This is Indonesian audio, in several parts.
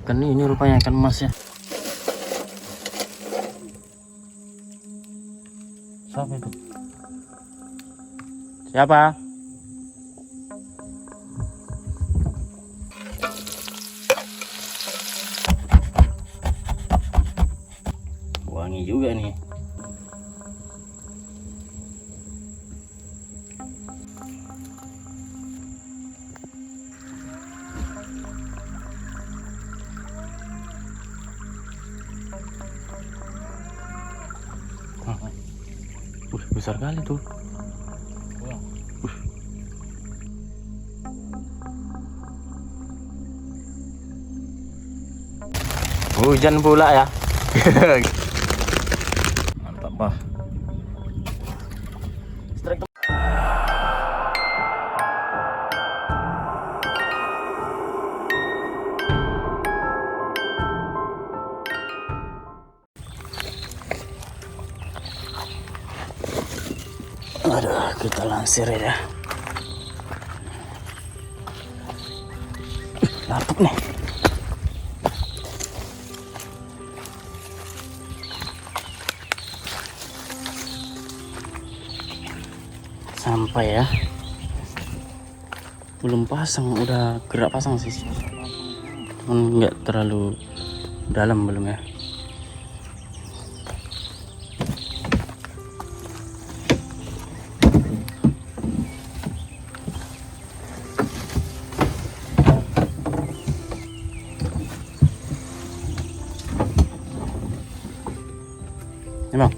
Ikan ini rupanya ikan emas ya. Siapa itu? Siapa? Wangi juga nih. Besar kali tuh. Hujan pula ya. Mantap bah. Aduh, kita langsir ya. Lapuk nih. Sampai ya. Belum pasang, udah gerak pasang sih. Cuman nggak terlalu dalam belum ya. Emang.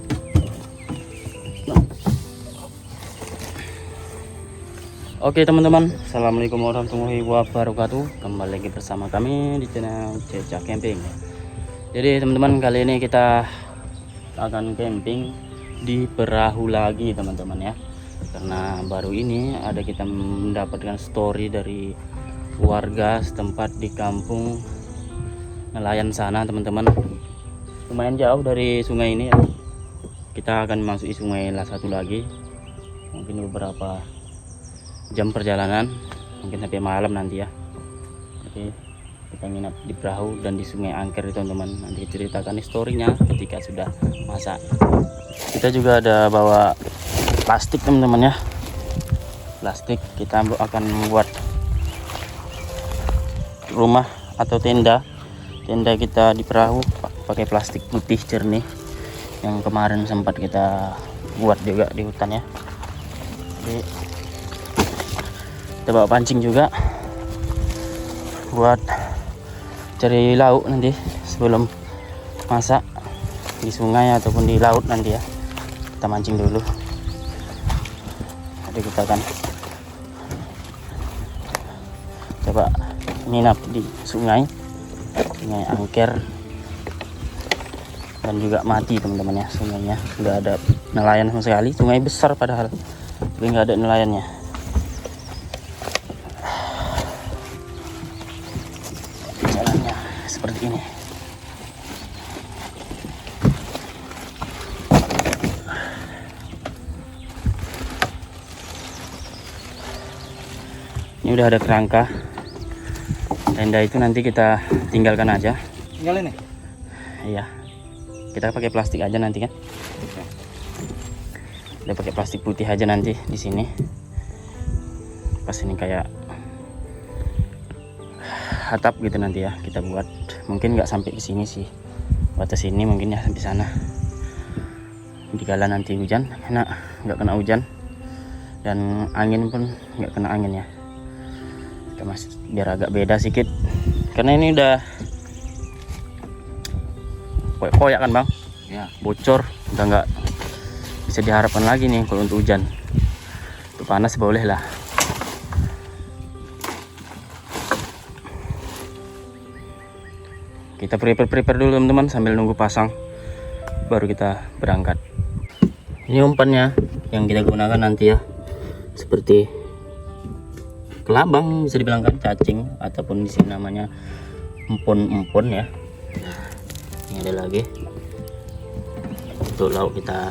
Oke teman-teman, assalamualaikum warahmatullahi wabarakatuh. Kembali lagi bersama kami di channel Cecak Camping. Jadi teman-teman, kali ini kita akan camping di perahu lagi teman-teman ya. Karena baru ini ada kita mendapatkan story dari warga setempat di kampung nelayan sana teman-teman. Lumayan jauh dari sungai ini ya. Kita akan masuki sungai satu lagi, mungkin beberapa jam perjalanan, mungkin sampai malam nanti ya. Oke, kita nginap di perahu dan di Sungai Angker teman-teman. Nanti ceritakan historinya ketika sudah masak. Kita juga ada bawa plastik teman-teman ya. Plastik kita akan membuat rumah atau tenda. Tenda kita di perahu pakai plastik putih jernih yang kemarin sempat kita buat juga di hutan ya. Jadi kita bawa pancing juga buat cari lauk nanti sebelum masak di sungai ataupun di laut nanti ya. Kita mancing dulu. Jadi kita akan coba nginap di Sungai Angker. Dan juga mati teman-teman ya sungainya, nggak ada nelayan sama sekali. Sungai besar padahal, tapi nggak ada nelayannya. Jalannya seperti ini. Ini udah ada kerangka. Tenda itu nanti kita tinggalkan aja. Tinggalin nih? Iya. Kita pakai plastik aja nanti kan. Udah pakai plastik putih aja nanti di sini. Pas ini kayak atap gitu nanti ya kita buat. Mungkin nggak sampai ke sini sih. Batas sini mungkin ya sampai sana. Dikala nanti hujan, nggak kena hujan. Dan angin pun nggak kena angin ya. Kita masih biar agak beda sedikit. Karena ini udah koyak kan bang ya, bocor, udah nggak bisa diharapkan lagi nih kalau untuk hujan. Untuk panas boleh lah. Kita prepare dulu teman-teman sambil nunggu pasang, baru kita berangkat. Ini umpannya yang kita gunakan nanti ya, seperti kelabang bisa dibilang kan, cacing ataupun di sini namanya empon ya. Ini ada lagi untuk lauk kita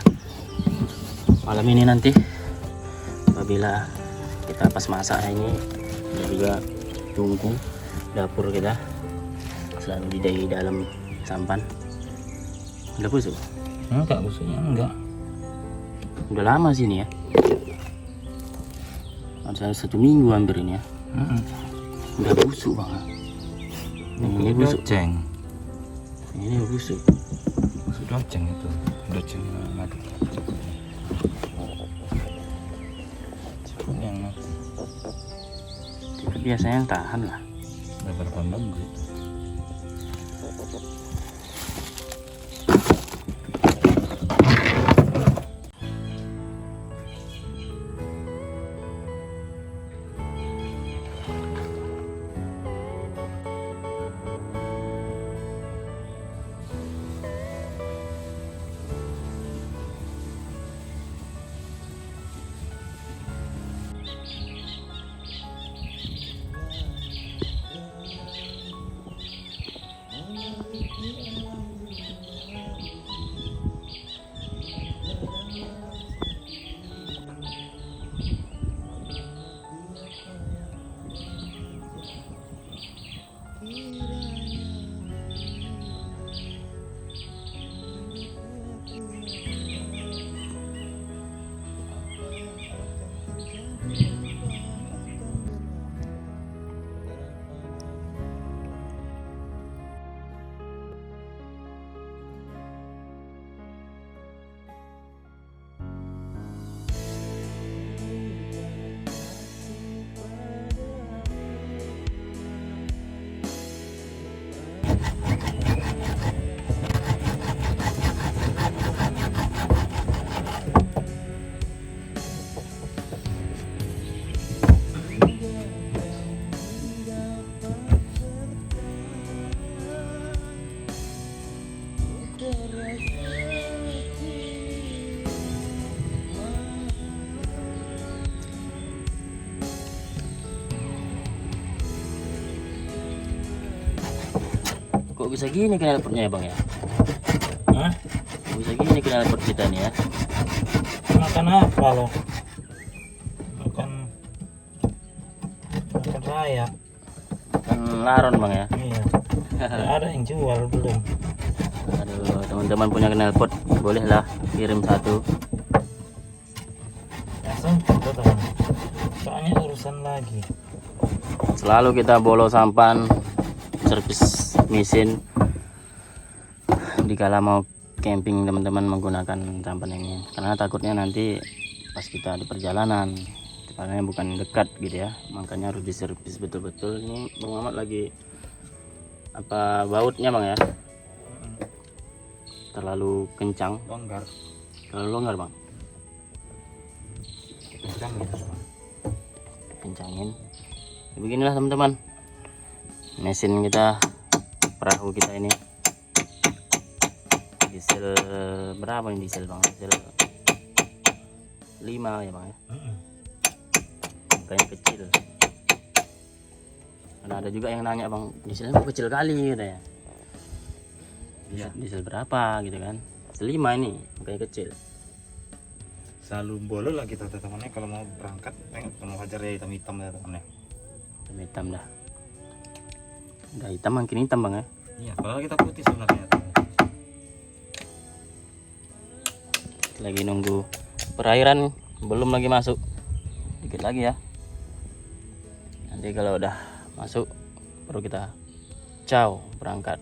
malam ini nanti apabila kita pas masak ini. Dan juga tunggu dapur kita selalu di dalam sampan. Udah busuk? Enggak, busuknya enggak. Udah lama sini ya. Ada 1 minggu hampir ini ya. Udah busuk banget. Ini busuk. Doceng. Ini busuk. Busuk doceng itu. Doceng mati. Yang mati. Biasanya yang tahan lah. Udah berapa minggu? Kok bisa gini knalpotnya ya bang ya? Hah? Kok bisa gini knalpot kita nih ya? Makan apa lo? Makan raya. Kan laron bang ya? Iya. Nggak ada yang jual belum. Aduh, teman-teman punya knalpot boleh lah kirim 1. Langsung tuh teman. Soalnya urusan lagi. Selalu kita bolo sampan, servis mesin dikala mau camping teman-teman menggunakan sampan ini, karena takutnya nanti pas kita di perjalanan, karena bukan dekat gitu ya, makanya harus diservis betul-betul. Ini Bang Mamat lagi apa bautnya bang ya, terlalu kencang, Longgar. terlalu longgar bang, Kencang gitu. kencangin. Ya, beginilah teman-teman mesin kita, perahu kita ini. Diesel berapa nih diesel bang? Diesel 5 ya bang ya, yang kecil. Karena ada juga yang nanya bang, dieselnya kok kecil kali katanya. Iya. Diesel berapa gitu kan? 5 ini kayak kecil. Selalu bolo lah kita temannya kalau mau berangkat, mau hajar ya hitam-hitam ya temannya. Hitam dah. Udah hitam makin hitam bang ya. Iya, kalau kita putih sebenarnya. Lagi nunggu perairan, belum lagi masuk, dikit lagi ya. Nanti kalau udah masuk baru kita ciao berangkat.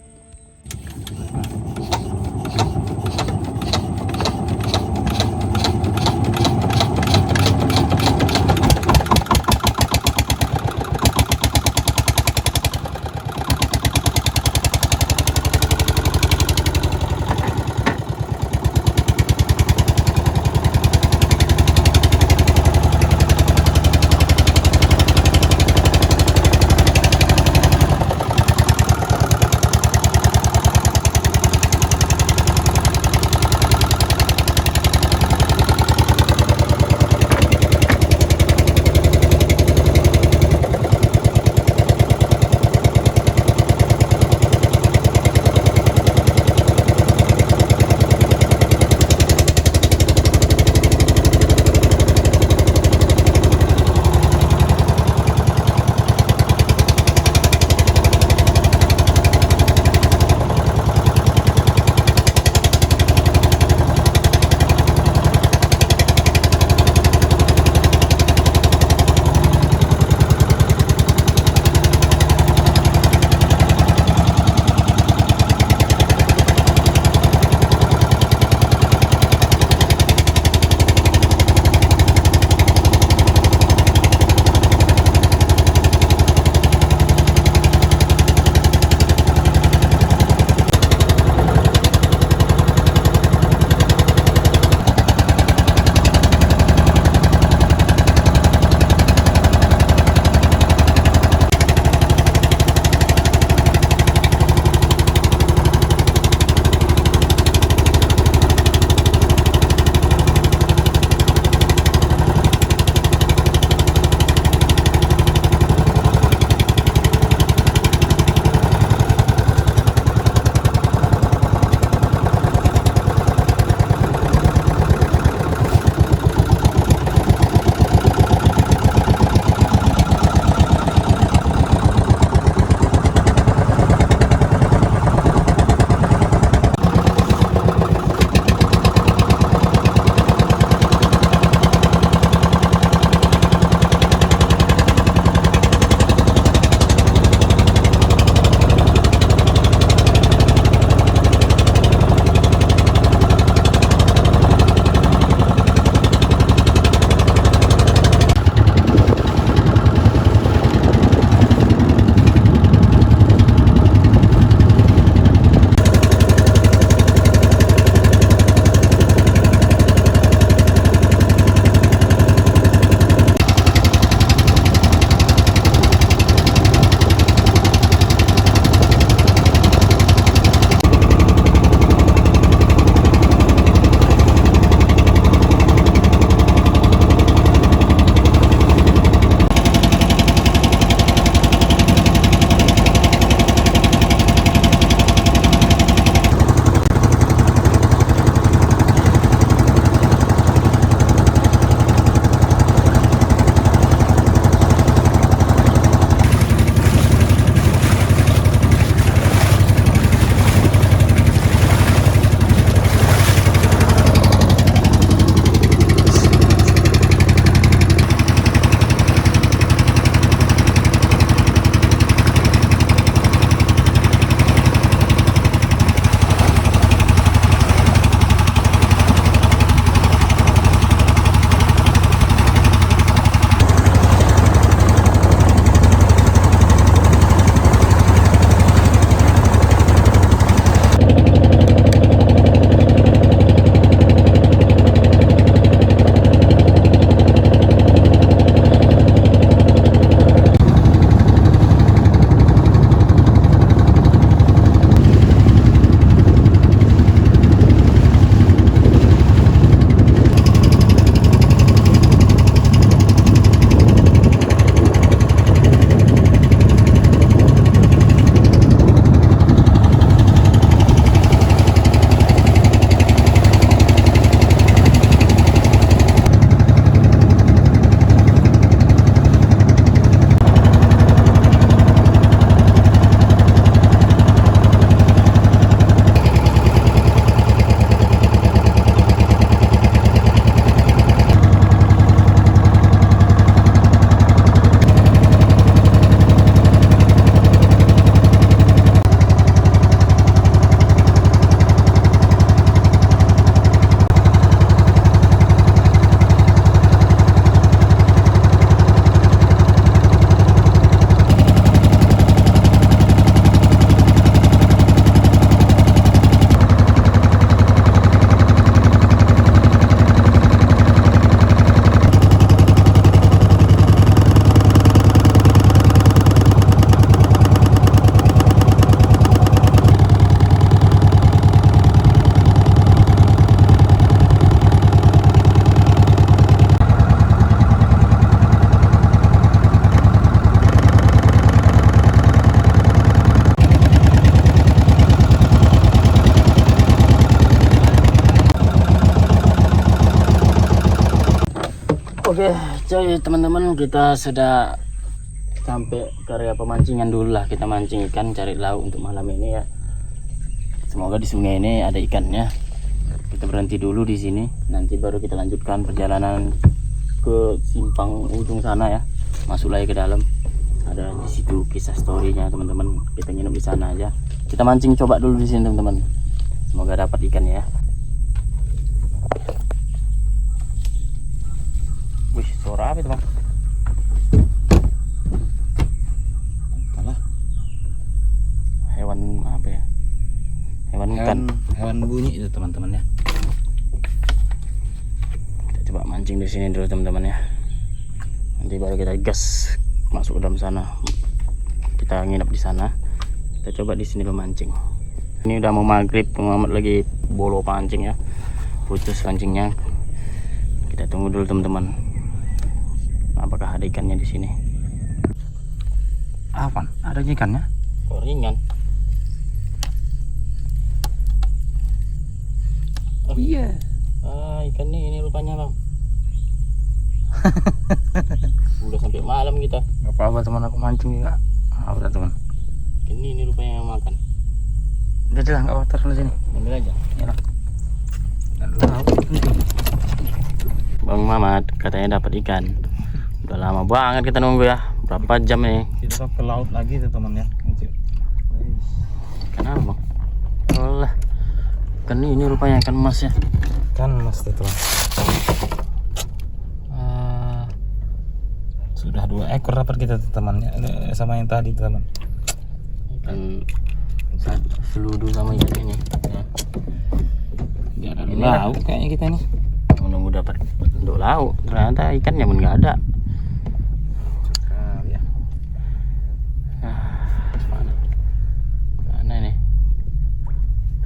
Oke, coy teman-teman, kita sudah sampai ke area pemancingan dulu lah. Kita mancing ikan, cari lauk untuk malam ini ya. Semoga di sungai ini ada ikannya. Kita berhenti dulu di sini, nanti baru kita lanjutkan perjalanan ke simpang ujung sana ya. Masuk lagi ke dalam. Ada di situ kisah storynya teman-teman. Kita nginep di sana aja. Kita mancing coba dulu di sini teman-teman. Semoga dapat ikan ya. Wih, suara apa itu bang? Alah, Hewan apa ya? Hewan hutan. hewan bunyi itu teman-teman ya. Kita coba mancing di sini dulu teman-teman ya. Nanti baru kita gas masuk ke dalam sana. Kita nginep di sana. Kita coba di sini memancing. Ini udah mau maghrib, Muhammad lagi bolo pancing ya. Putus pancingnya. Kita tunggu dulu teman-teman. Apakah ada ikannya di sini? Apa? Ada ikannya? Koringan. Oh iya. Ikannya ini rupanya bang. Udah sampai malam kita. Gak apa-apa teman, aku mancing juga. Udah teman. Ini rupanya yang makan. Udah jelas, nggak apa-apa, taruh sini. Ambil aja. Ya lah. Bang Mamat katanya dapat ikan. Udah lama banget kita nunggu ya. Berapa jam nih? Kita ke laut lagi tuh teman ya. Ikan apa bang? Allah. Ikan ini rupanya ikan emas ya. Kan mas tuh teman. Sudah 2 ekor dapat kita tuh teman ya. Sama yang tadi teman. Ikan seludu sama ikan ini ya. Gak ada Ini lauk. kayaknya kita nih. Menunggu dapat untuk lauk. Ternyata ikannya pun nggak ada. Ya. Mana nih?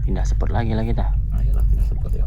Pindah spot lagi lah kita. Ayolah kita sebut ya.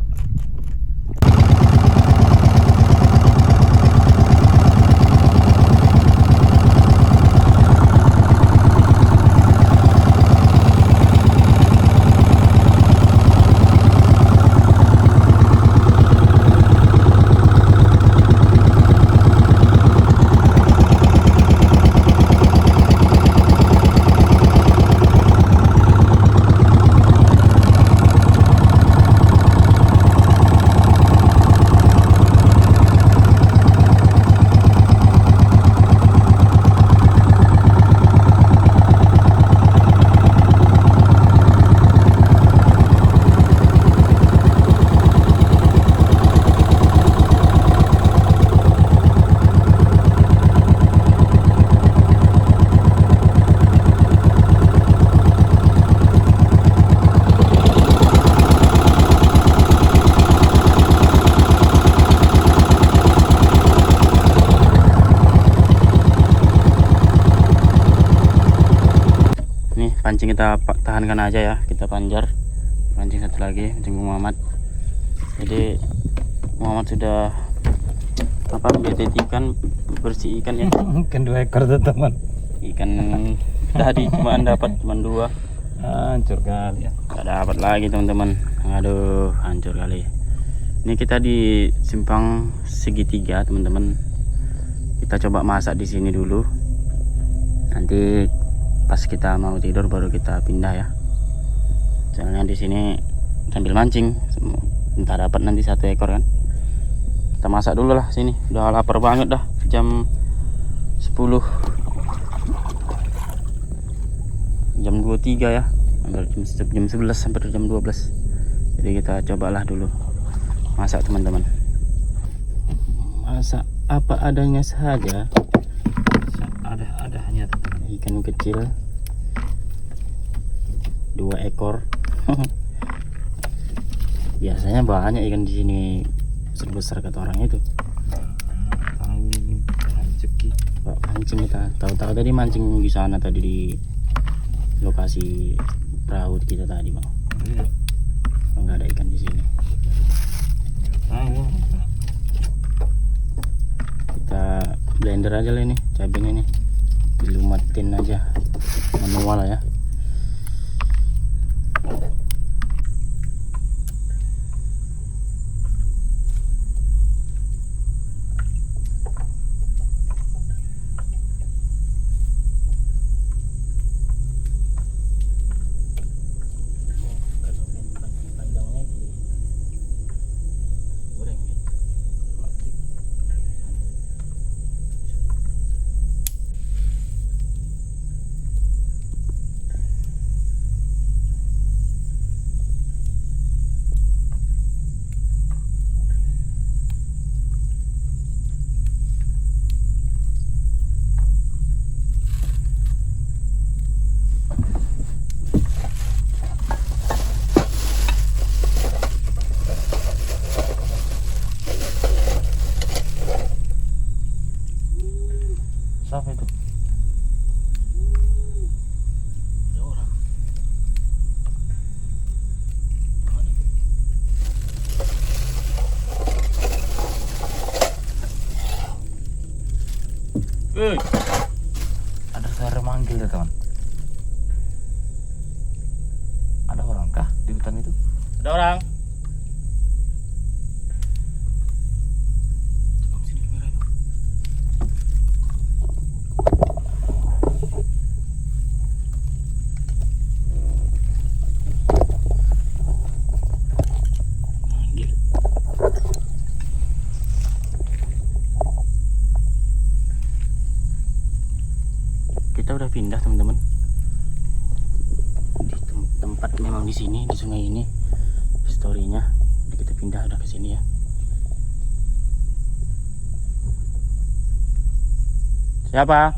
Pancing kita tahankan aja ya, kita panjar pancing satu lagi, pancing Muhammad. Jadi Muhammad sudah apa ikan bersih ikan ya. Kan 2 ekor tuh teman. Ikan tadi cuma dapat cuma 2. Hancur kali ya. Gak dapat lagi teman-teman. Aduh, hancur kali. Ini kita di simpang segitiga teman-teman. Kita coba masak di sini dulu. Nanti pas kita mau tidur baru kita pindah ya. Soalnya di sini sambil mancing, entah dapat nanti 1 ekor kan. Kita masak dulu lah sini. Udah lapar banget dah. Jam 10. Jam 23 ya. Hampir jam 11 sampai jam 12. Jadi kita cobalah dulu masak teman-teman. Masak apa adanya saja. Ada hanya teman. Ikan kecil 2 ekor. Biasanya banyak ikan di sini besar kata orang itu. Pak mancing kita tahu-tahu tadi mancing di sana tadi di lokasi perahu kita tadi bang. Nggak ada ikan di sini. Kita blender aja lah ini cabenya ini, dilumatin aja manual ya. Siapa itu? Ada orang. Mana itu? Ada suara manggil ya teman. Ada orang kah di hutan itu? Ada orang. Coba sini kamera itu. Manggil. Kita udah pindah teman-teman. Di tempat memang di sini, di sungai ini. Storynya kita pindah udah ke sini ya. Siapa?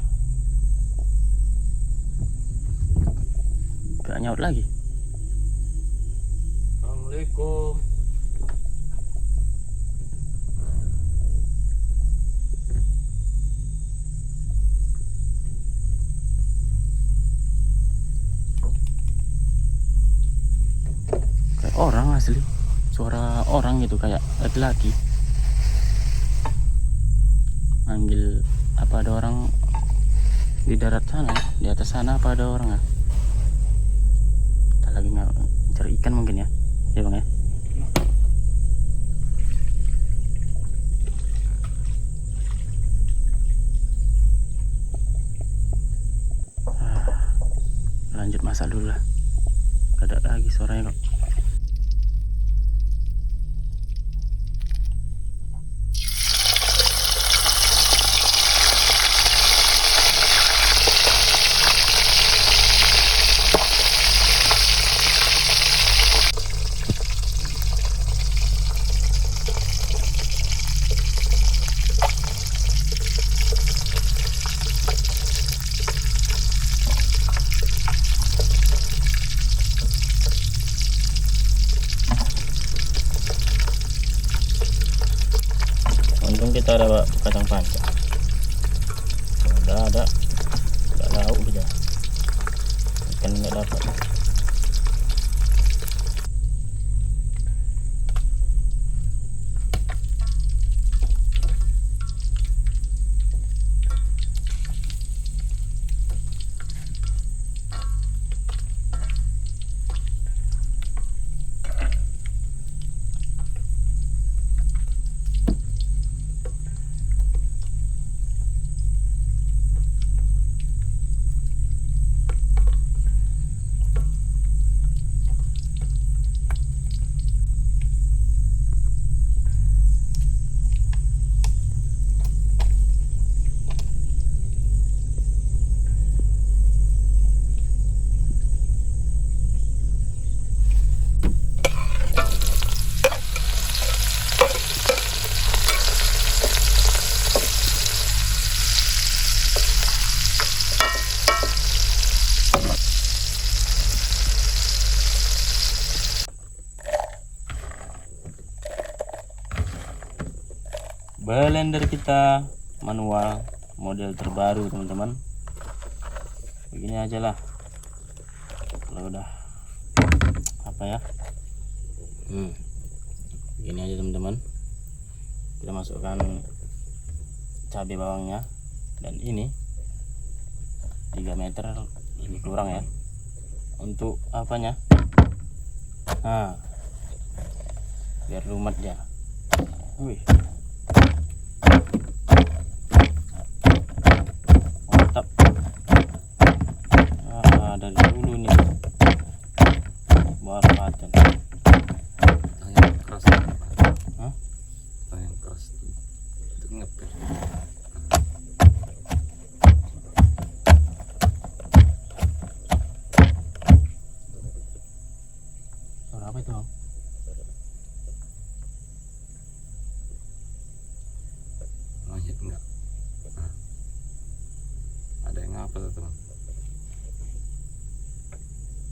Gak nyaut lagi. Assalamualaikum. Kayak orang asli, suara orang gitu, kayak laki-laki manggil. Apa ada orang di darat sana ya? Di atas sana apa ada orang ya? Kita lagi cari ikan mungkin ya. Ya bang ya. Lanjut masak dulu lah. Gak ada lagi suaranya kok. Untung kita ada kacang panjang. Nggak lauk kita. Ikan nggak dapat. Blender kita manual model terbaru teman-teman. Begini aja lah kalau udah apa ya. Begini aja teman-teman. Kita masukkan cabai bawangnya, dan ini 3 meter lebih kurang ya untuk apanya. Nah, biar lumat ya. Wih, mantap. Dari dulu nih baru paten. Yang keras. Hah? Yang keras itu ngepet. Suara apa itu? Monyet enggak? Nah. Ada yang apa tuh teman?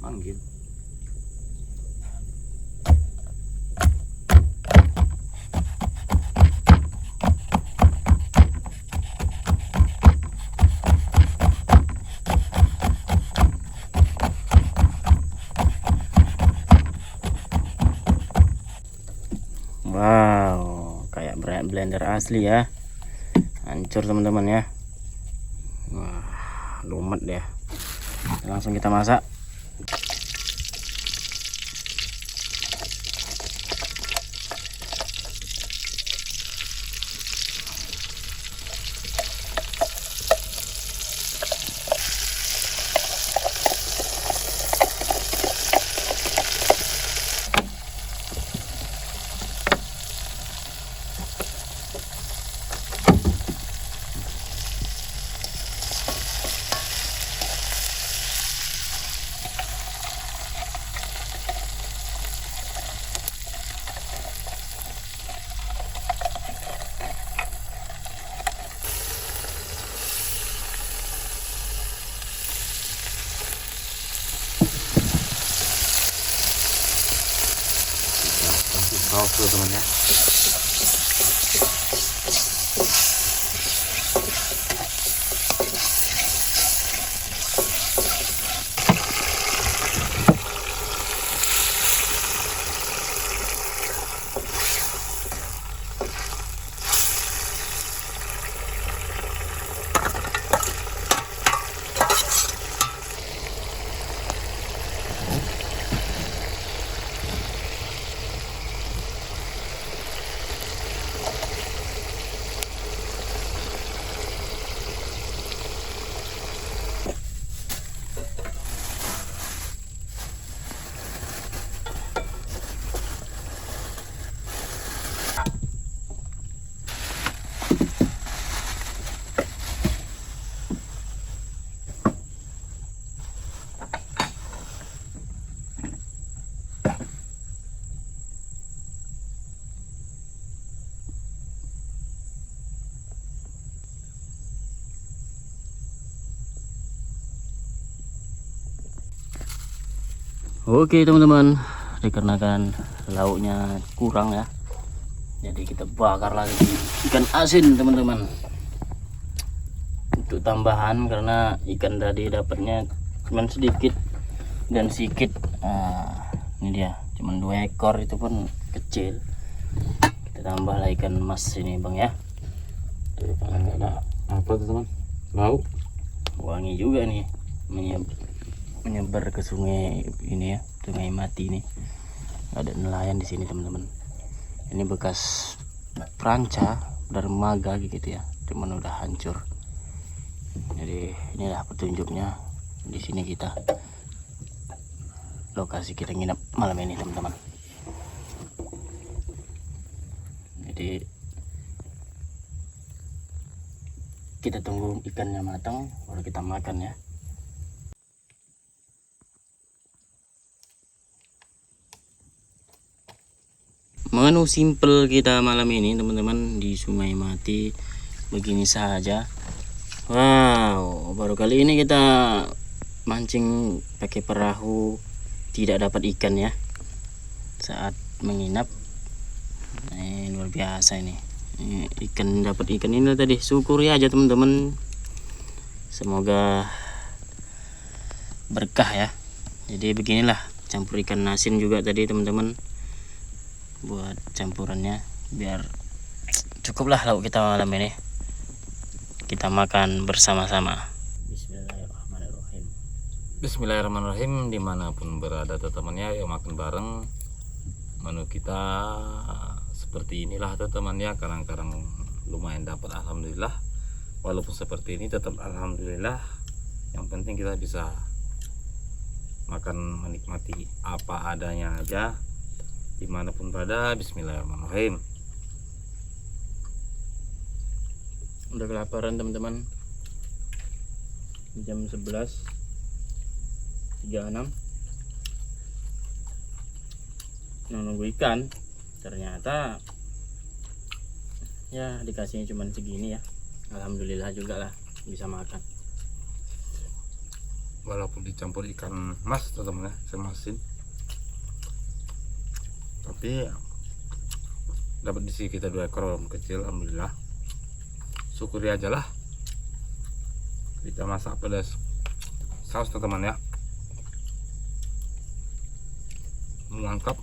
Manggil. blender asli ya. Hancur teman-teman ya. Wah, lumet deh. Langsung kita masak. Saus dulu teman ya. Oke teman-teman, dikarenakan lauknya kurang ya, jadi kita bakar lagi ikan asin teman-teman. Untuk tambahan karena ikan tadi dapatnya cuman sedikit dan sedikit. Ini dia, cuman 2 ekor, itu pun kecil. Kita tambah lah ikan mas ini bang ya. Ada apa tuh teman? Lauk. Wangi juga nih, menyebar ke sungai ini ya, sungai mati nih. Ada nelayan di sini teman-teman. Ini bekas pranca dermaga gitu ya, cuman udah hancur. Jadi inilah petunjuknya, di sini kita, lokasi kita nginep malam ini teman-teman. Jadi kita tunggu ikannya matang baru kita makan ya. Menu simple kita malam ini teman-teman di Sungai Mati begini saja. Wow, baru kali ini kita mancing pakai perahu tidak dapat ikan ya saat menginap. Ini luar biasa ini. Ikan, dapat ikan ini tadi, syukuri aja teman-teman. Semoga berkah ya. Jadi beginilah campur ikan asin juga tadi teman-teman, buat campurannya biar cukuplah lauk kita malam ini. Kita makan bersama-sama. Bismillahirrahmanirrahim. Bismillahirrahmanirrahim. Dimanapun berada teman-teman ya, makan bareng. Menu kita seperti inilah teman-teman ya. Kadang-kadang lumayan dapat, alhamdulillah. Walaupun seperti ini tetap alhamdulillah. Yang penting kita bisa makan, menikmati apa adanya aja dimanapun berada. Bismillahirrahmanirrahim. Udah kelaparan teman-teman, jam 11.36. Nunggu ikan, ternyata ya dikasihnya cuman segini ya. Alhamdulillah juga lah bisa makan. Walaupun dicampur ikan mas teman-teman ya, semasin, tapi dapat di sini kita 2 ekor kecil, alhamdulillah. Syukuri aja lah. Kita masak pada saus teman-teman ya, mantap.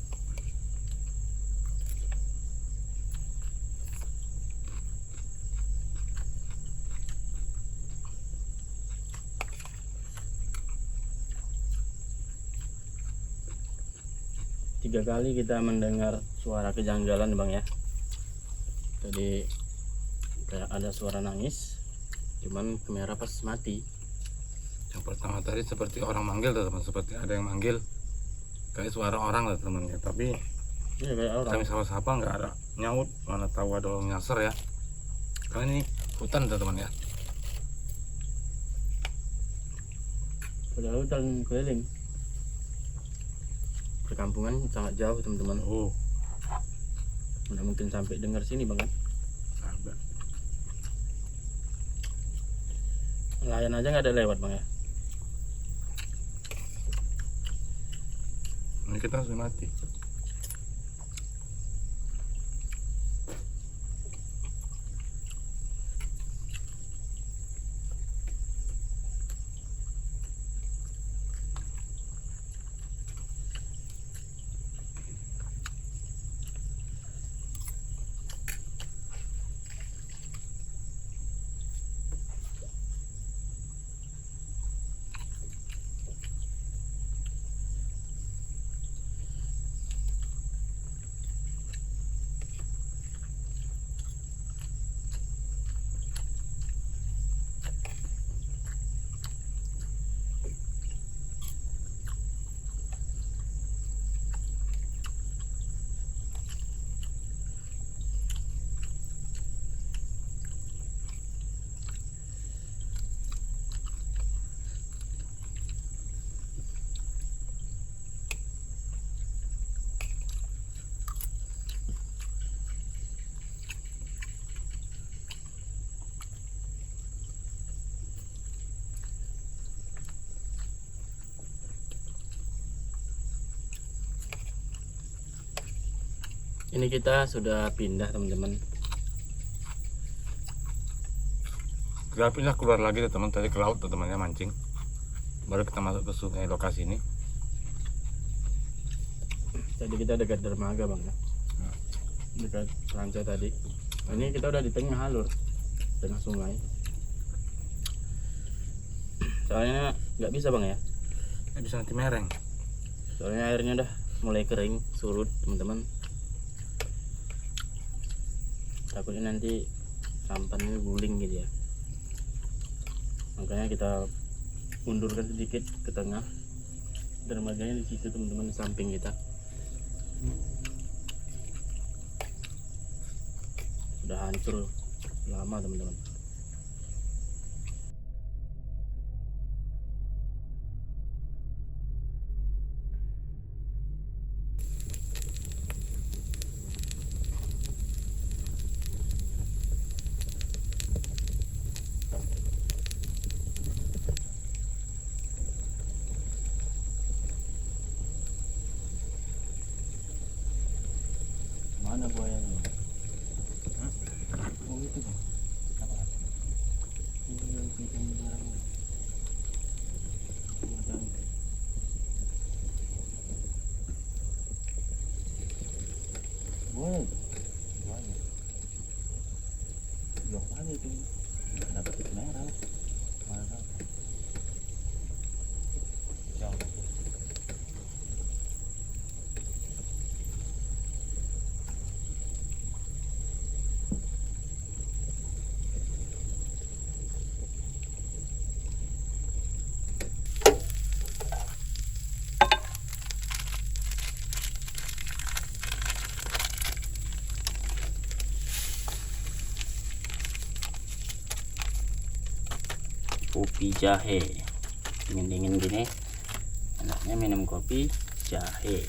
3 kali kita mendengar suara kejanggalan bang ya. Tadi kayak ada suara nangis, cuman kamera pas mati. Yang pertama tadi seperti orang manggil teman, seperti ada yang manggil kayak suara orang lah teman ya, tapi Iya kayak orang. kami sapa-sapa nggak ada nyaut, mana tahu ada orang nyasar ya, karena ini hutan teman ya. Padahal hutan keliling, perkampungan sangat jauh teman-teman. Oh, Mana mungkin sampai dengar sini bang kan? ada. Nelayan aja nggak ada lewat bang ya. Ini kita sudah mati. Ini kita sudah pindah teman-teman. Kita pindah keluar lagi teman, tadi ke laut temannya mancing, baru kita masuk ke sungai lokasi ini. Tadi kita dekat dermaga bang ya, dekat ranca tadi. Ini kita udah di tengah alur, tengah sungai. Soalnya nggak bisa bang ya, Ini bisa nanti mereng. soalnya airnya udah mulai kering, surut teman-teman. Takutnya nanti sampannya guling gitu ya, makanya kita mundurkan sedikit ke tengah. Dermaganya di situ teman-teman, di samping kita. Sudah hancur lama teman-teman. Mana buayanya? Oh itu bang. Apa? Ini yang kita barang. Macam. Buaya. Buaya. Yang mana itu? Dapat merah. Mana? Jauh. Kopi jahe, dingin-dingin gini enaknya minum kopi jahe.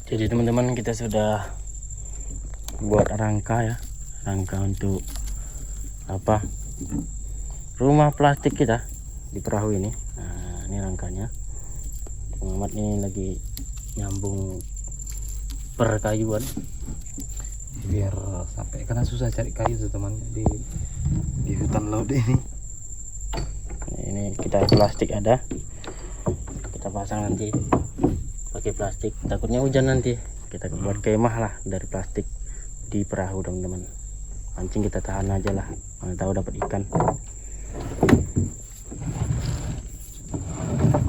Jadi teman-teman, kita sudah buat rangka ya, rangka untuk apa, rumah plastik kita di perahu ini. Nah, ini rangkanya. Muhammad ini lagi nyambung perkayuan biar sampai, karena susah cari kayu tuh teman di hutan laut ini. Ini kita plastik ada, kita pasang nanti pakai plastik, takutnya hujan nanti. Kita buat kemah lah dari plastik di perahu teman-teman. Mancing kita tahan aja lah, mana tahu dapat ikan.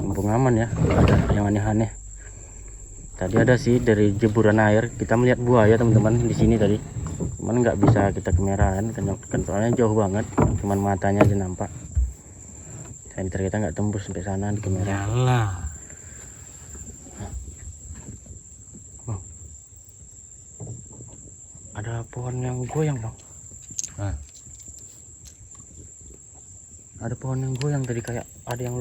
Mumpung aman ya, ada yang aneh-aneh. Tadi ada sih dari jeburan air, kita melihat buaya teman-teman di sini tadi. Cuman nggak bisa kita kamerain kan soalnya jauh banget, cuman matanya aja nampak. Senter kita nggak tembus sampai sana di kamera. Yalah. Ada pohon yang goyang bang. Nah. Ada pohon yang goyang tadi, kayak ada yang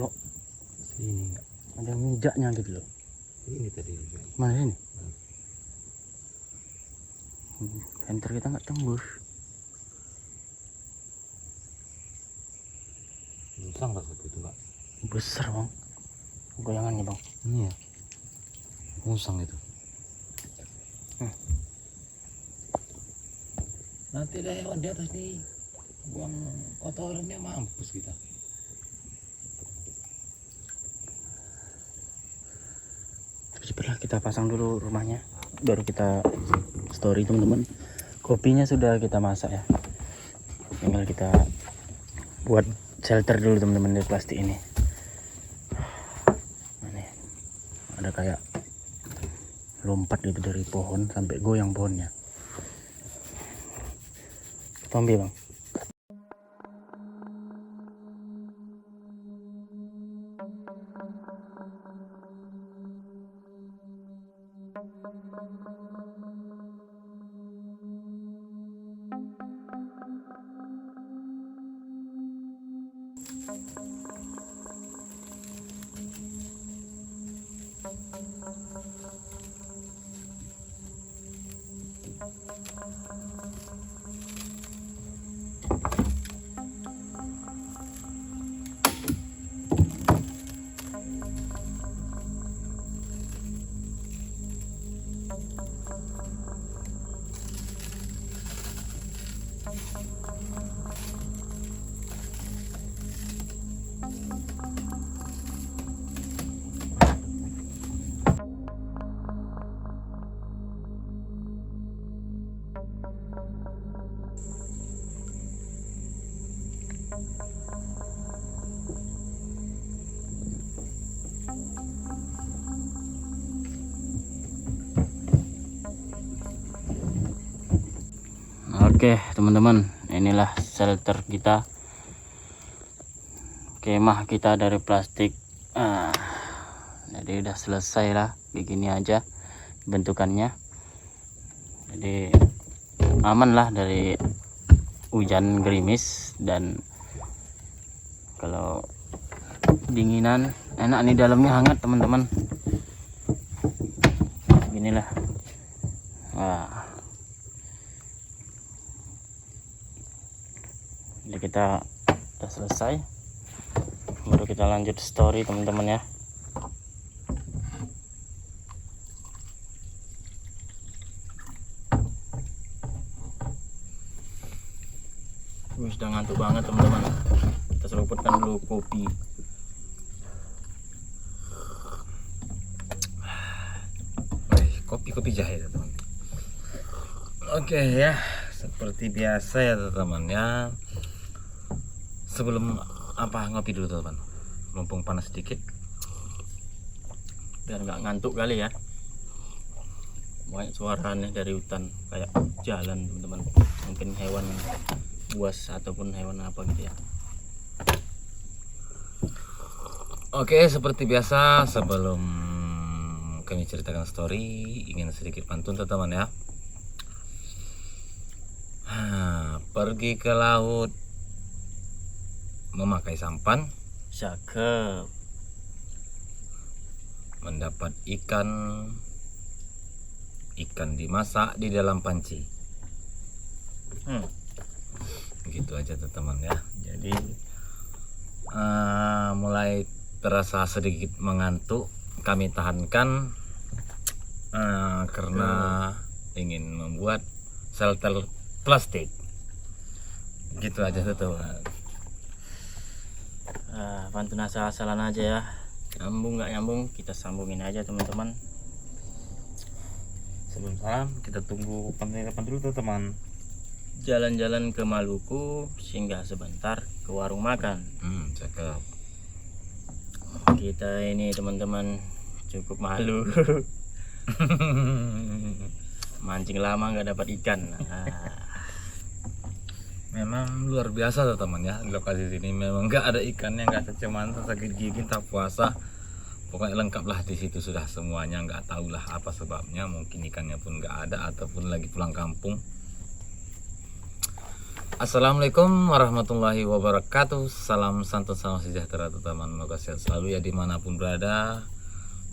Sini enggak? ada yang mijaknya gitu loh. Ini tadi. Mana ini? Senter kita nggak tembus. Musang lah satu itu enggak? Besar bang, goyangannya bang. Ini ya. Musang itu. Nanti ada hewan di atas nih, buang kotorannya, mampus kita. Cepatlah kita pasang dulu rumahnya, baru kita story teman-teman. Kopinya sudah kita masak ya, tinggal kita buat shelter dulu teman-teman dari plastik ini. Ini ada kayak lompat gitu dari pohon sampai goyang pohonnya. Kita ambil bang. Oke teman-teman, inilah shelter kita, kemah kita dari plastik. Jadi udah selesai lah, begini aja bentukannya. Jadi aman lah dari hujan gerimis, dan kalau dinginan enak nih, dalamnya hangat teman-teman. Beginilah. Wah. Jadi kita udah selesai, baru kita lanjut story teman-teman ya. Sudah ngantuk banget teman-teman, kita seruputkan dulu kopi. Kopi jahe teman. Oke ya, seperti biasa ya teman ya. Sebelum ngopi dulu teman, mumpung panas sedikit Biar nggak ngantuk kali ya. Banyak suaranya dari hutan, kayak jalan teman-teman. Mungkin hewan buas ataupun hewan apa gitu ya. Oke, seperti biasa sebelum kami ceritakan story, ingin sedikit pantun teman ya. Pergi ke laut memakai sampan, Cakep. mendapat ikan ikan dimasak di dalam panci. Gitu aja teman ya. Jadi mulai terasa sedikit mengantuk, kami tahankan karena ingin membuat shelter plastik. Gitu aja teman. Pantun asal-asalan aja ya, nyambung nggak nyambung kita sambungin aja teman-teman. Sebelum salam kita tunggu penginapan dulu teman. Jalan-jalan ke Maluku, singgah sebentar ke warung makan. Cakep. Kita ini teman-teman cukup malu. Mancing lama nggak dapat ikan. Memang luar biasa teman ya, di lokasi sini memang nggak ada ikannya, nggak ada cuman sakit gigi, tak puasa, pokoknya lengkap lah di situ sudah semuanya. Nggak tahulah apa sebabnya, mungkin ikannya pun nggak ada ataupun lagi pulang kampung. Assalamualaikum warahmatullahi wabarakatuh. Salam santun, salam sejahtera teman, semoga sehat selalu ya dimanapun berada.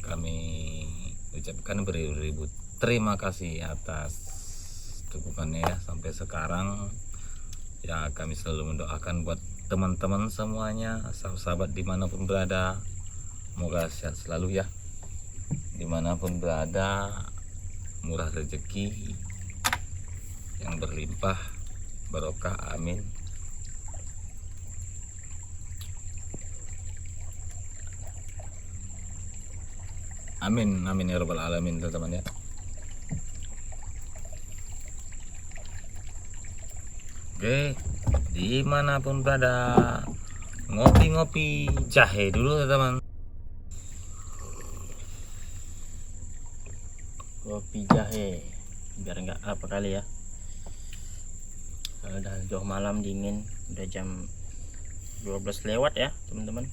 Kami ucapkan beribu-ribu terima kasih atas dukungannya ya sampai sekarang. Ya, kami selalu mendoakan buat teman-teman semuanya, sahabat dimanapun berada, semoga sehat selalu ya dimanapun berada, murah rezeki yang berlimpah barokah, amin. Amin, amin ya rabbal alamin teman-teman ya. Oke, dimanapun berada, ngopi-ngopi jahe dulu teman. Kopi jahe biar nggak apa kali ya. Udah jauh malam dingin, udah jam 12 lewat ya teman-teman.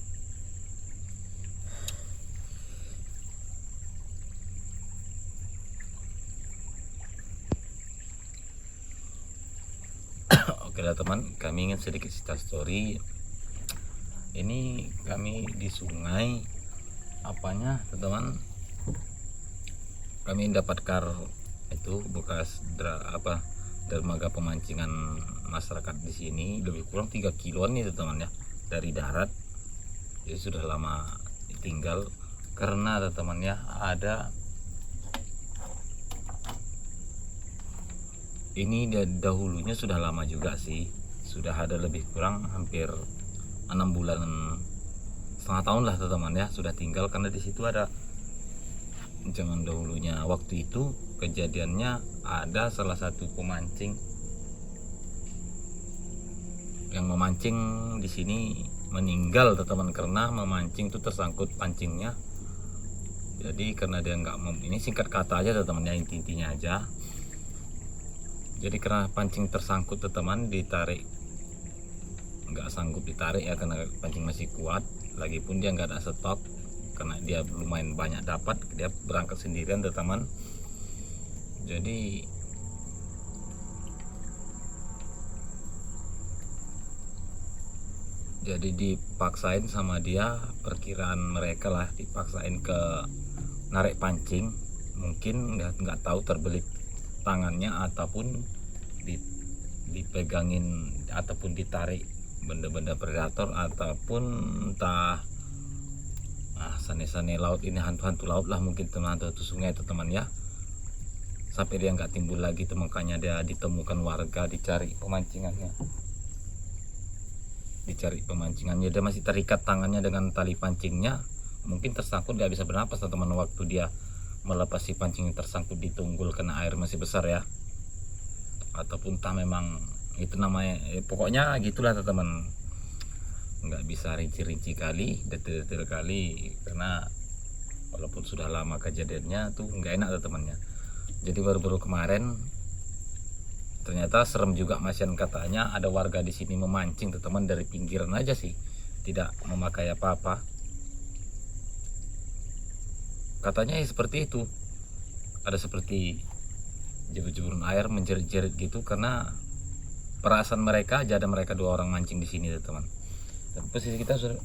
Oke lah teman, kami ingin sedikit cerita story. Ini kami di sungai, apanya teman, kami dapatkan itu bekas dermaga pemancingan masyarakat di sini, lebih kurang 3 kiloan nih teman ya dari darat. Jadi sudah lama tinggal karena teman ya ada ini dahulunya sudah lama juga sih, sudah ada lebih kurang hampir 6 bulan, setengah tahun lah teman ya sudah tinggal. Karena di situ ada zaman dahulunya, waktu itu kejadiannya ada salah satu pemancing yang memancing di sini meninggal teman, karena memancing itu tersangkut pancingnya. Jadi karena dia nggak ini singkat kata aja teman ya, intinya aja. Jadi karena pancing tersangkut teman, ditarik, nggak sanggup ditarik ya karena pancing masih kuat, lagipun dia nggak ada stok karena dia lumayan banyak dapat, dia berangkat sendirian teman. Jadi dipaksain sama dia, perkiraan mereka lah dipaksain ke narik pancing, mungkin nggak tahu terbelit tangannya ataupun dipegangin ataupun ditarik benda-benda predator ataupun entah sane-sane laut, ini hantu-hantu laut lah mungkin teman, atau sungai itu teman ya, sampai dia nggak timbul lagi tuh. Makanya dia ditemukan warga, dicari pemancingannya, dia masih terikat tangannya dengan tali pancingnya, mungkin tersangkut, dia bisa bernapas teman waktu dia melepas si pancing yang tersangkut di tunggul karena air masih besar ya, ataupun tak memang itu namanya pokoknya gitulah teman, nggak bisa rinci-rinci kali, detail-detail kali, karena walaupun sudah lama kejadiannya tuh nggak enak temannya. Jadi baru-baru kemarin ternyata serem juga Masian, katanya ada warga di sini memancing teman dari pinggiran aja sih, tidak memakai apa-apa. Katanya ya seperti itu, ada seperti jebur-jeburan air menjerit-jerit gitu, karena perasaan mereka aja ada mereka 2 orang mancing di sini teman. Dan posisi kita sudah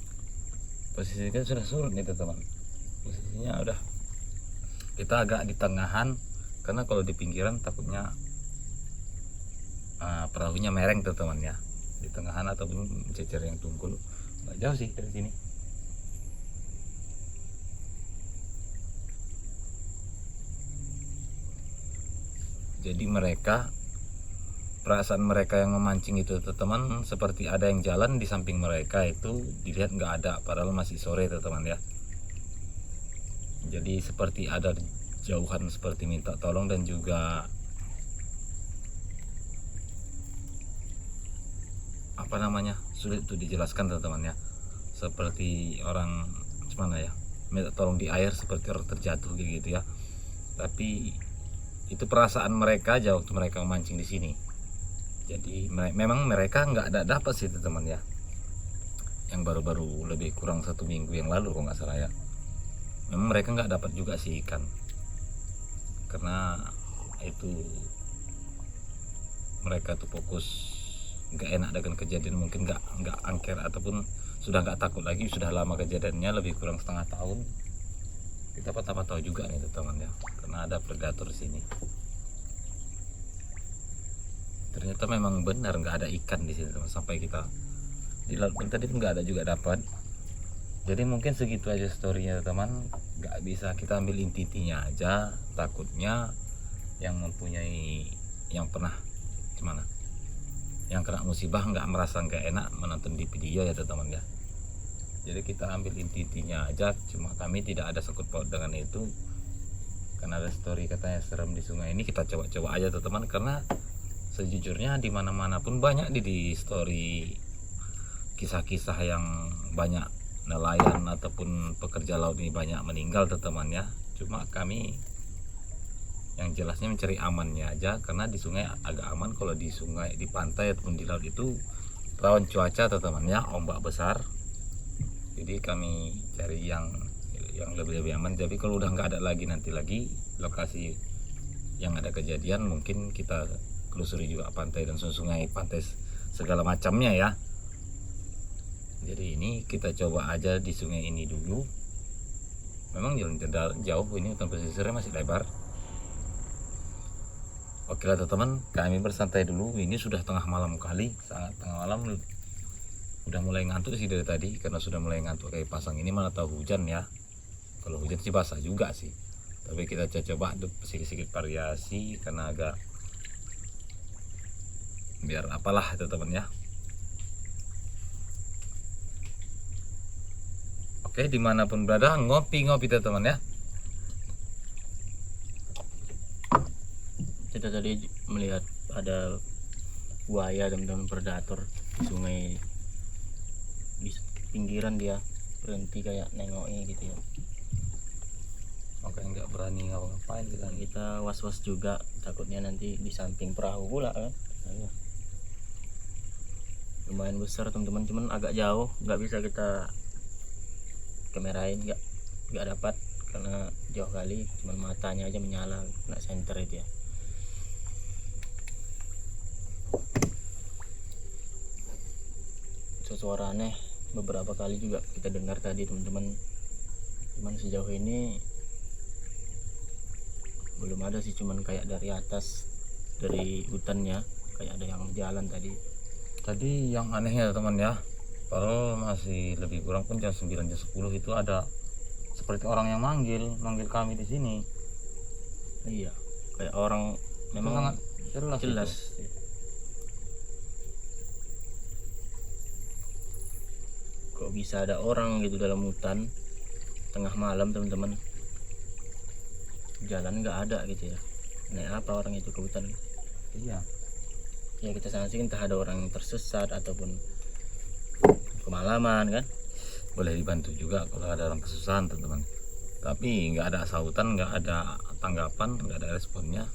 surut nih teman, posisinya udah kita agak di tengahan karena kalau di pinggiran takutnya perahunya mereng teman ya, di tengahan ataupun cecer yang tungkul. Nggak jauh sih dari sini. Jadi perasaan mereka yang memancing itu teman, seperti ada yang jalan di samping mereka, itu dilihat nggak ada, padahal masih sore teman ya. Jadi seperti ada jauhan, seperti minta tolong, dan juga apa namanya, sulit untuk dijelaskan teman ya. Seperti orang gimana ya, minta tolong di air, seperti orang terjatuh gitu ya. Tapi itu perasaan mereka aja waktu mereka memancing di sini. Jadi memang mereka nggak ada dapat sih teman ya, yang baru-baru lebih kurang 1 minggu yang lalu kalau nggak salah ya. Memang mereka nggak dapat juga sih ikan, karena itu mereka tuh fokus, nggak enak dengan kejadian, mungkin nggak angker ataupun sudah nggak takut lagi, sudah lama kejadiannya, lebih kurang setengah tahun. Kita pertama tahu juga nih teman ya, karena ada predator di sini. Ternyata memang benar nggak ada ikan di sini teman, sampai kita di laut pun tadi nggak ada juga dapat. Jadi mungkin segitu aja storynya teman, nggak bisa kita ambil intinya aja. Takutnya yang mempunyai, yang pernah gimana, yang kena musibah nggak merasa nggak enak menonton di video ya teman ya. Jadi kita ambil intinya aja, cuma kami tidak ada sangkut paut dengan itu, karena ada story katanya serem di sungai ini. Kita coba-coba aja teman, karena sejujurnya di mana-mana pun banyak di story kisah-kisah yang banyak nelayan ataupun pekerja laut ini banyak meninggal teman ya. Cuma kami yang jelasnya mencari amannya aja, karena di sungai agak aman. Kalau di sungai, di pantai ataupun di laut itu rawan cuaca teman ya, ombak besar. Jadi kami cari yang lebih aman. Tapi kalau udah nggak ada lagi, nanti lagi lokasi yang ada kejadian, mungkin kita telusuri juga pantai dan sungai, pantai segala macamnya ya. Jadi ini kita coba aja di sungai ini dulu. Memang jalan jauh, ini hutan pesisirnya masih lebar. Oke lah teman, kami bersantai dulu. Ini sudah tengah malam kali, sangat tengah malam. Udah mulai ngantuk sih dari tadi, karena sudah mulai ngantuk kayak pasang ini. Mana tahu hujan ya. Kalau hujan sih basah juga sih, tapi kita coba sedikit variasi, karena agak biar apalah itu teman ya. Oke, dimanapun berada, ngopi-ngopi teman ya. Kita tadi melihat ada buaya teman-teman, predator di sungai, di pinggiran dia berhenti kayak nengoki gitu ya. Oke, nggak berani ngapain Kita was-was juga, takutnya nanti di samping perahu pula kan. Lumayan besar teman-teman, cuman agak jauh, nggak bisa kita kamerain, nggak dapat karena jauh kali, cuman matanya aja menyala kena senter itu ya. Suara aneh beberapa kali juga kita dengar tadi teman-teman, cuman sejauh ini belum ada sih, cuman kayak dari atas, dari hutannya kayak ada yang jalan tadi. Yang anehnya teman ya, padahal masih lebih kurang pun jam 9 jam 10 itu ada seperti orang yang manggil kami di sini. Iya, kayak orang memang sangat jelas. Kok bisa ada orang gitu dalam hutan tengah malam teman-teman, jalan nggak ada gitu ya. Naik apa orang itu ke hutan? Iya Ya kita sangat sih, entah ada orang yang tersesat ataupun kemalaman kan. boleh dibantu juga kalau ada orang kesusahan teman-teman. Tapi nggak ada sautan, nggak ada tanggapan, nggak ada responnya.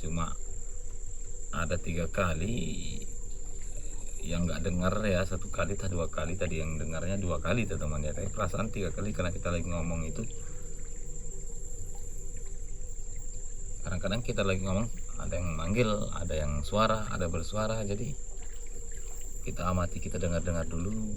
Cuma ada 3 kali yang nggak dengar ya, 1 kali atau 2 kali. Tadi yang dengarnya 2 kali teman-teman ya, tapi perasaan 3 kali karena kita lagi ngomong itu. Kadang-kadang kita lagi ngomong ada yang manggil, ada yang suara, ada bersuara. Jadi kita amati, kita dengar-dengar dulu.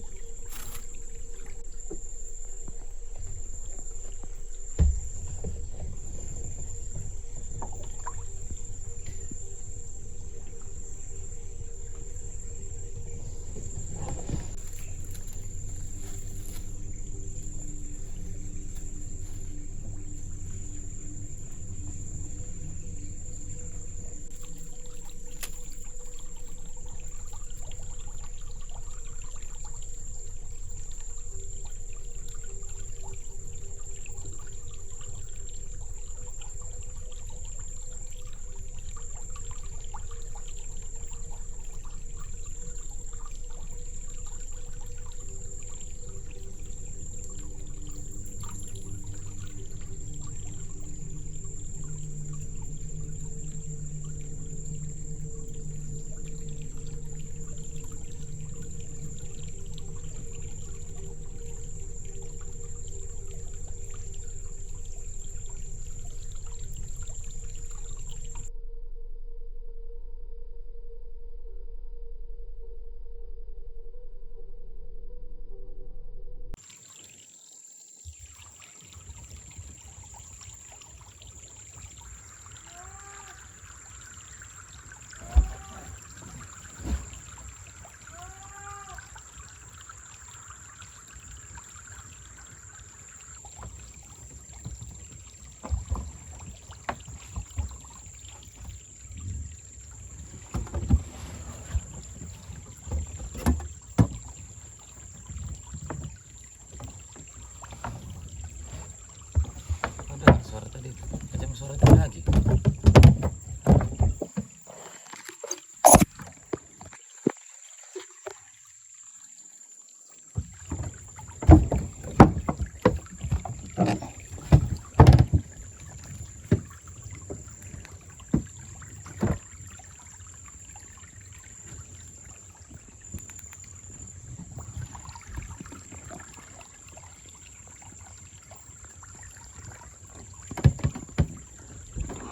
suara tadi itu. Macam suara tadi lagi.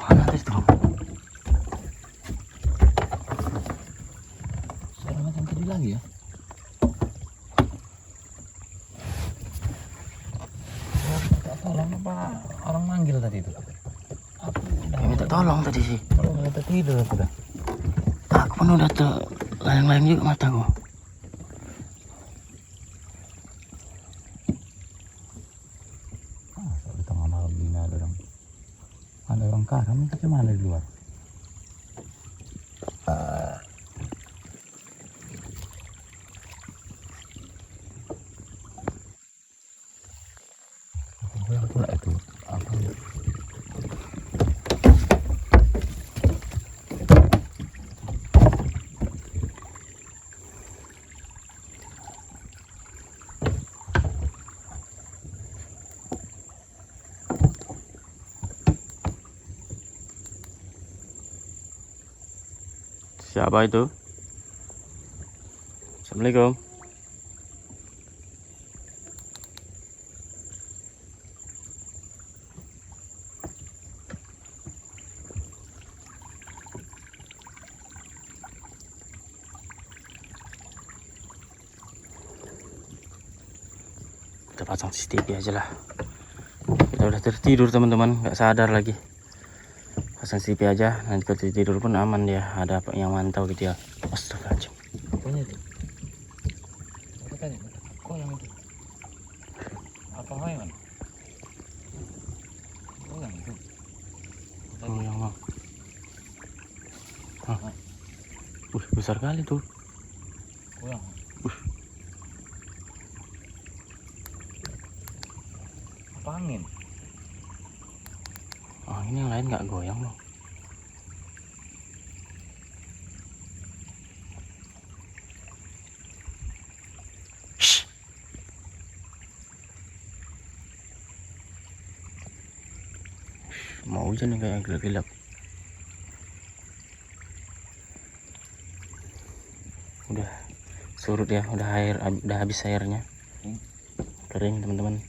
Mana tadi tuh? Suara macam tadi lagi ya. Tolong apa orang manggil tadi itu? Aku udah Minta tolong tadi sih. udah tidur aku dah. Aku pun udah layang-layang juga mataku. Di tengah malam ini ada orang karam itu mana di luar? Aku pula itu apa? Siapa itu? Assalamualaikum. Kita pasang CCTV aja lah. Kita udah tertidur teman-teman, nggak sadar lagi. Pasang CCTV aja, nanti kalau tidur pun aman dia. Ada apa yang mantau gitu ya. Astagfirullahaladzim. Apanya itu? Apa tadi? Kolang itu. Apa hewan? Kolang itu. Oh yang mau. Besar kali tuh. Kolang. Apa angin? Oh ini yang lain nggak goyang loh. Shh. Mau hujan nih kayak gelap-gelap. Udah surut ya, udah habis airnya. Kering teman-teman.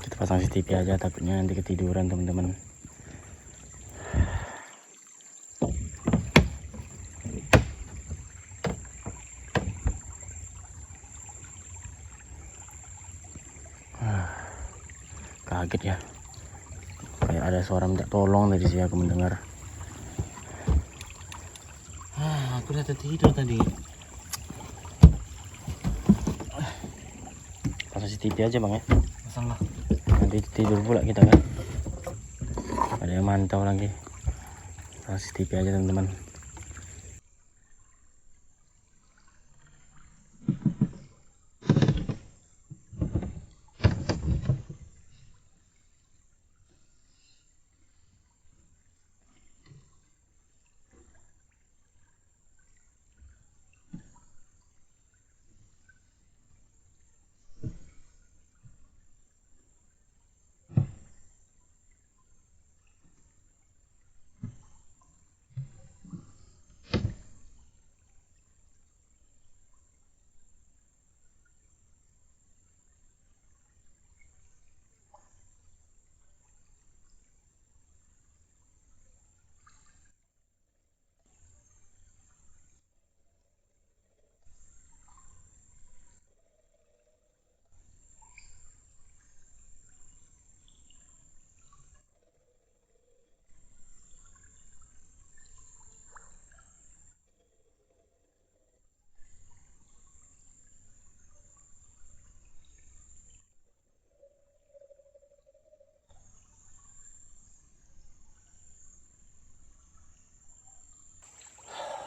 Kita pasang CCTV aja, takutnya nanti ketiduran teman-teman. Kaget ya, kayak ada suara minta tolong dari sini aku mendengar. Aku udah tertidur tadi. Pasang CCTV aja bang ya. Pasanglah. Nanti tidur pula kita kan. Ada yang mantau lagi. Pasang CCTV aja teman-teman.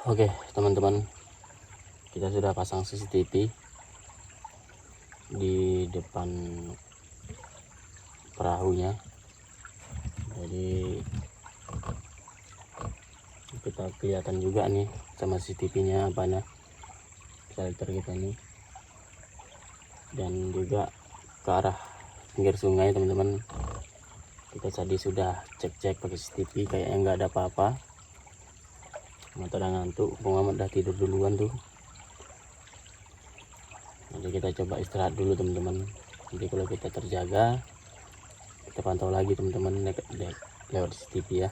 Oke teman-teman, kita sudah pasang CCTV di depan perahunya. Jadi kita kelihatan juga nih sama CCTV-nya apa nah shelter kita nih, dan juga ke arah pinggir sungai teman-teman. Kita tadi sudah cek pakai CCTV, kayaknya nggak ada apa-apa. Mata udah ngantuk, Muhammad udah tidur duluan tuh. Nanti kita coba istirahat dulu teman-teman. Nanti kalau kita terjaga, kita pantau lagi teman-teman lewat CCTV ya.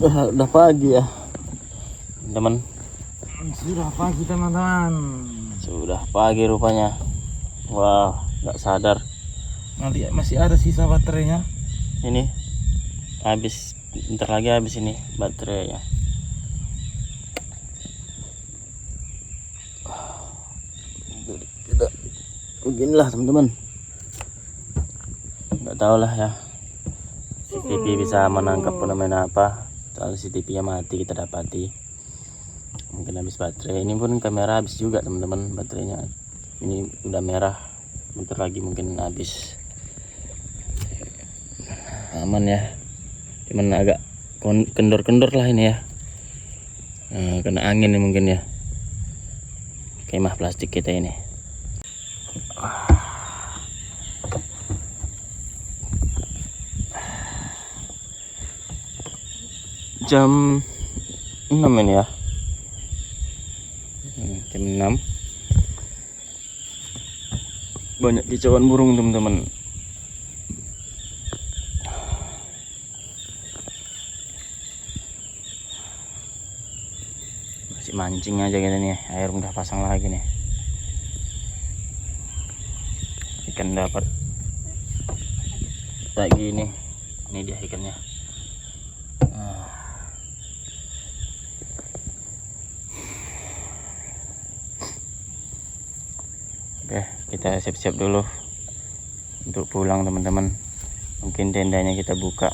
Udah pagi ya teman. Sudah pagi teman-teman. Sudah pagi rupanya. Wah, nggak sadar. Nanti masih ada sisa baterainya. Ini habis, bentar lagi habis ini baterainya. Kita beginilah teman-teman. Nggak tahu lah ya. CCTV bisa menangkap fenomena apa. Kalau CCTV-nya mati kita dapati. Mungkin habis baterai. Ini pun kamera habis juga teman-teman baterainya. Ini udah merah. Bentar lagi mungkin habis. Aman ya. Cuman agak kendor-kendor lah ini ya. Nah, kena angin nih mungkin ya. Kemah plastik kita ini. Jam 6 ini ya. Jam 6. Banyak kicauan burung teman-teman. Masih mancing aja gitu nih. Air udah pasang lagi nih. Ikan dapat lagi nih. Ini dia ikannya. Oke, kita siap-siap dulu untuk pulang teman-teman. Mungkin tendanya kita buka,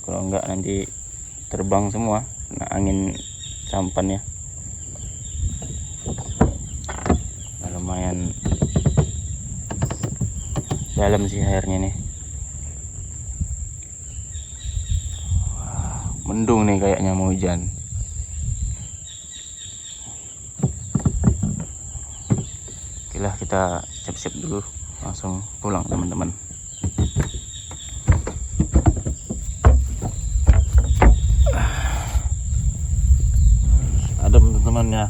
kalau enggak nanti terbang semua kena angin sampan ya. Nah, lumayan dalam sih airnya nih. Wah, mendung nih kayaknya mau hujan. Oke lah, kita siap-siap dulu, langsung pulang teman-teman. Ada teman-temannya.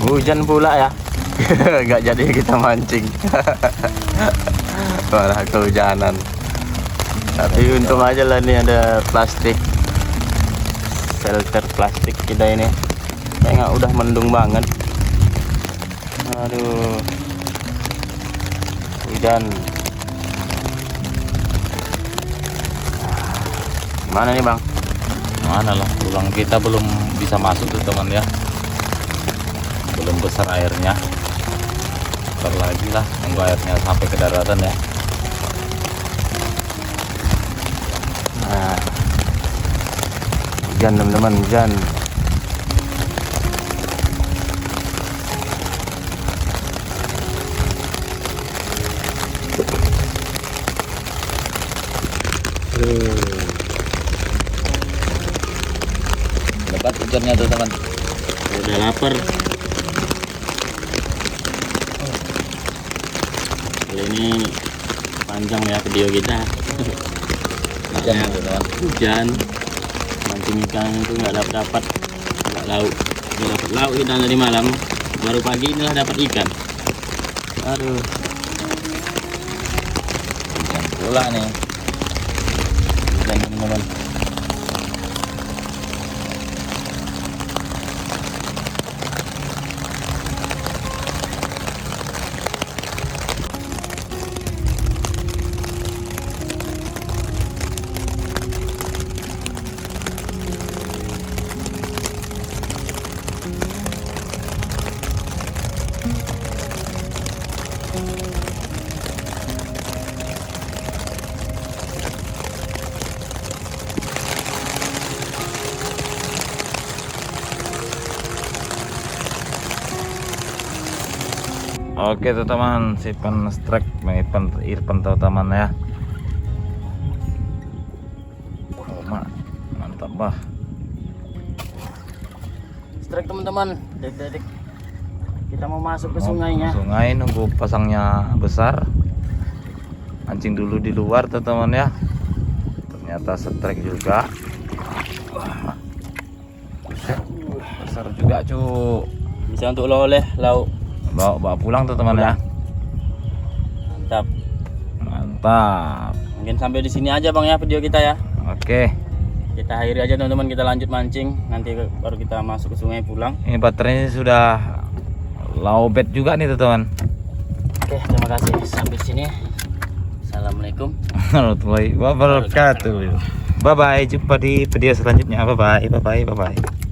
Hujan pula ya. Nggak jadi kita mancing. Malah kehujanan. Tapi untung aja lah nih ada plastik, shelter plastik kita ini. Kayak udah mendung banget. Aduh, hujan. Gimana nih bang? Mana lah, pulang kita belum bisa masuk tuh teman ya. Belum besar airnya. Bentar lagi lah, tunggu airnya sampai ke daratan ya. Nah, hujan teman-teman, hujan. Lebat hujannya tuh teman. Udah lapar. Kali ini panjang ya video kita. Hujan tuh teman. Hujan, mancing ikan itu nggak dapat nggak lauk. Nggak dapat lauk kita dari malam, baru pagi inilah dapat ikan. Aduh, Hujan pula nih. hujan teman-teman. Oke tuh teman, sipan strike Irfan tuh teman ya. Oh, mantap bah. Strike teman-teman, dek-dek. Kita mau masuk ke sungainya. Sungai nunggu pasangnya besar. Mancing dulu di luar tuh teman ya. Ternyata strike juga. Wah. Buset, besar juga cu. Bisa untuk oleh lauk. Bawa pulang tuh teman ya. Mantap. Mantap. Mungkin sampai di sini aja bang ya video kita ya. Oke. Kita akhiri aja teman-teman, kita lanjut mancing. Nanti baru kita masuk ke sungai pulang. Ini baterainya sudah low bed juga nih teman. Oke, terima kasih sampai sini. Assalamualaikum. warahmatullahi wabarakatuh. Bye bye, jumpa di video selanjutnya. Bye bye, bye bye, bye bye.